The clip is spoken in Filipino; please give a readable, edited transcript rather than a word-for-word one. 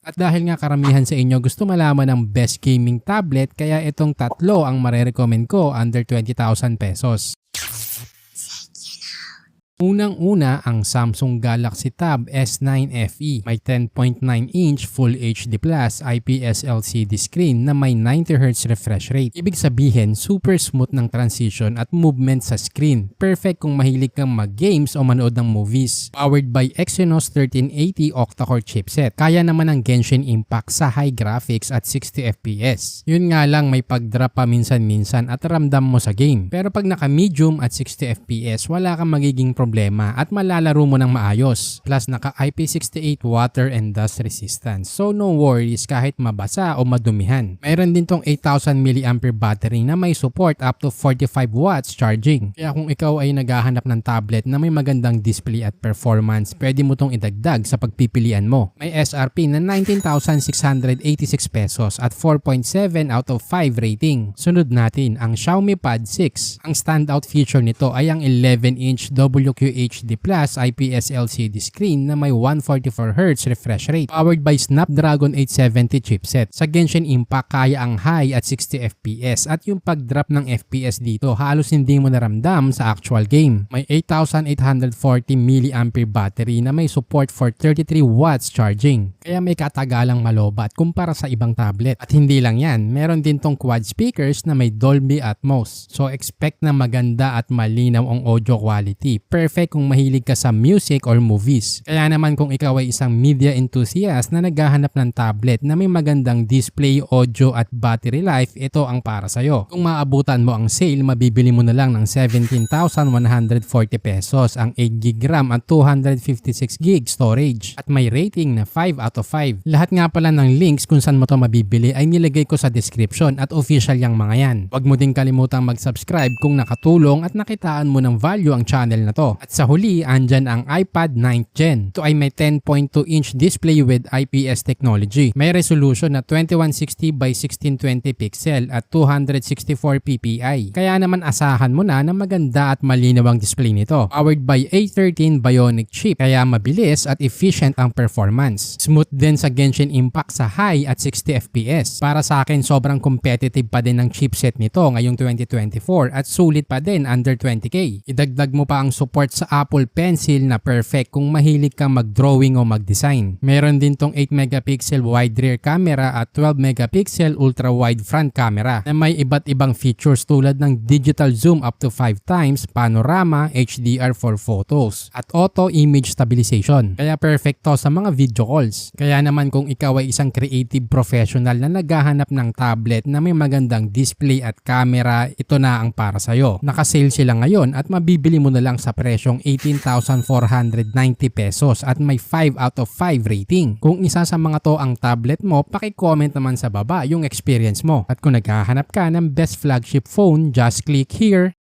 At dahil nga karamihan sa inyo gusto malaman ng best gaming tablet, kaya itong tatlo ang marerecommend ko under 20,000 pesos. Unang-una ang Samsung Galaxy Tab S9 FE. May 10.9-inch Full HD Plus IPS LCD screen na may 90Hz refresh rate. Ibig sabihin, super smooth ng transition at movement sa screen. Perfect kung mahilig kang mag-games o manood ng movies. Powered by Exynos 1380 octa-core chipset. Kaya naman ang Genshin Impact sa high graphics at 60 FPS. Yun nga lang, may pag-drop pa minsan-minsan at ramdam mo sa game. Pero pag naka-medium at 60 FPS, wala kang magiging problema at malalaro mo ng maayos. Plus naka IP68 water and dust resistance. So no worries kahit mabasa o madumihan. Mayroon din tong 8,000 mAh battery na may support up to 45 watts charging. Kaya kung ikaw ay naghahanap ng tablet na may magandang display at performance, pwede mo tong idagdag sa pagpipilian mo. May SRP na 19,686 pesos at 4.7 out of 5 rating. Sunod natin ang Xiaomi Pad 6. Ang standout feature nito ay ang 11-inch WQHD Plus IPS LCD screen na may 144Hz refresh rate. Powered by Snapdragon 870 chipset. Sa Genshin Impact kaya ang high at 60 FPS at yung pag-drop ng FPS dito halos hindi mo naramdam sa actual game. May 8,840 mAh battery na may support for 33 watts charging. Kaya may katagalang malobat kumpara sa ibang tablet. At hindi lang yan, meron din tong quad speakers na may Dolby Atmos. So expect na maganda at malinaw ang audio quality. Perfect kung mahilig ka sa music or movies. Kaya naman kung ikaw ay isang media enthusiast na naghahanap ng tablet na may magandang display, audio at battery life, ito ang para sa'yo. Kung maabutan mo ang sale, mabibili mo na lang ng 17,140 pesos ang 8GB RAM at 256GB storage at may rating na 5 out of 5. Lahat nga pala ng links kung saan mo to mabibili ay nilagay ko sa description at official yang mga yan. Huwag mo din kalimutang mag-subscribe kung nakatulong at nakitaan mo ng value ang channel na to. At sa huli, andyan ang iPad 9th Gen. Ito ay may 10.2-inch display with IPS technology. May resolution na 2160 by 1620 pixel at 264 ppi. Kaya naman asahan mo na maganda at malinaw ang display nito. Powered by A13 Bionic chip, kaya mabilis at efficient ang performance. Smooth din sa Genshin Impact sa high at 60 FPS. Para sa akin, sobrang competitive pa din ang chipset nito ngayong 2024 at sulit pa din under 20k. Idagdag mo pa ang support sa Apple Pencil na perfect kung mahilig kang mag-drawing o mag-design. Meron din tong 8 megapixel wide rear camera at 12 megapixel ultra wide front camera na may iba't ibang features tulad ng digital zoom up to 5 times, panorama, HDR for photos at auto image stabilization. Kaya perfect to sa mga video calls. Kaya naman kung ikaw ay isang creative professional na naghahanap ng tablet na may magandang display at camera, ito na ang para sa'yo. Naka-sale sila ngayon at mabibili mo na lang sa presyong 18,490 pesos at may 5 out of 5 rating. Kung isa sa mga to ang tablet mo, paki-comment naman sa baba yung experience mo. At kung naghahanap ka ng best flagship phone, just click here.